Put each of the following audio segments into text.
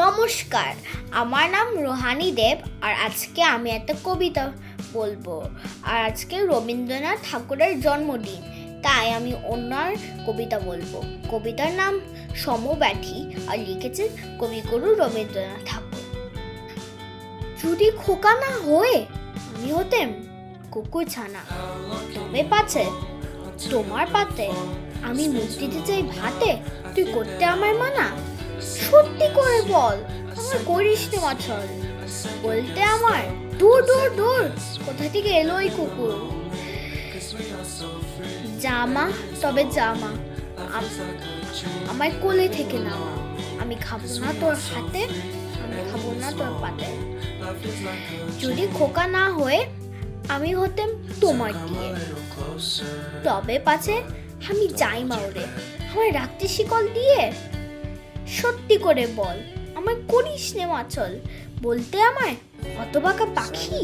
নমস্কার, আমার নাম রোহানি দেব। আর আজকে আমি একটা কবিতা বলবো। আর আজকে রবীন্দ্রনাথ ঠাকুরের জন্মদিন, তাই আমি ওনার কবিতা বলবো। কবিতার নাম সমব্যথী আর লিখেছেন কবিগুরু রবীন্দ্রনাথ ঠাকুর। যদি খোকা না হয়ে আমি হতেম কুকুর ছানা, তবে পাছে তোমার পাতে আমি মুখ দিতে চাই ভাতে, তুই করতে আমায় মানা। সত্যি করে বল, আমার করিস নে মাছল, বলতে আমার দূর দূর দূর কোথা থেকে এলো এই কুকুর। জামা তবে জামা, আমার কোলে থেকে নামা, আমি খাবো না তোর হাতে, আমি খাবো না তোর পাতে। যদি খোকা না হয়ে আমি হতেম তোমার দিয়ে, তবে পাছে আমি যাই মাউরে, আমার রাখতে শিকল দিয়ে। সত্যি করে বল, আমায় করিস নে মাছল, বলতে আমায় হতবাকা পাখি,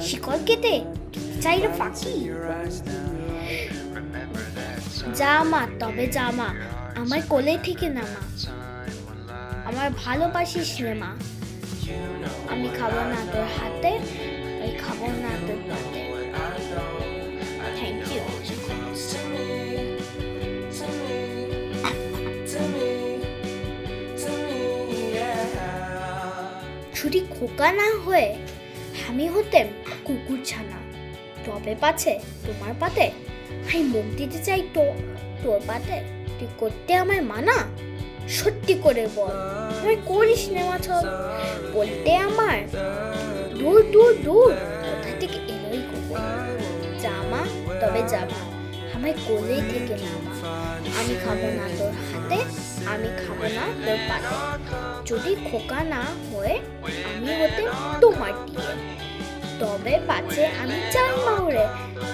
শিকল কেটে চাই রে ফাঁকি। জামা তবে জামা, আমার কোলে থেকে নামা, আমার ভালোবাসিস রে মা, আমি খাবো না তোর হাতে, আমি খাবো না তোর পাতে। Thank you. যদি খোকা না হয়ে আমি হতেম কুকুর ছানা, তবে পাছে তোমার পাতে আমি মুখ দিতে চাই তোর পাতে, তুই করতে আমায় মানা। সত্যি করে বল, আমায় করিস নে মাছল, বলতে আমার দূর দূর দূর কোথা থেকে এলোই কুকুর। জামা তবে জামা, আমায় কোলে থেকে নামা, আমি খাবো না তোর হাতে, আমি খাবো না তোর পাতে। যদি খোকা না হয়ে আমি হতে তোমার দিয়ে, তবে পাছে আমি চাই মাউরে,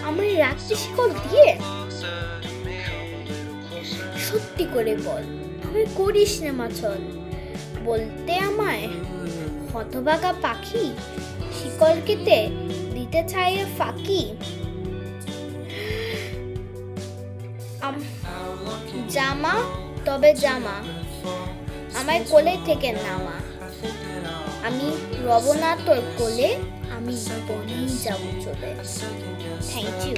আমার রাখতে শিকল দিয়ে। সত্যি করে বল, আমি করিস না মাছল, বলতে আমায় হতভাগা পাখি, শিকল কেটে দিতে চাই ফাঁকি। জামা তবে জামা, আমার কোলে থেকে নামা, আমি রব না তোর কোলে, আমি বনেই যাব চলে। Thank you.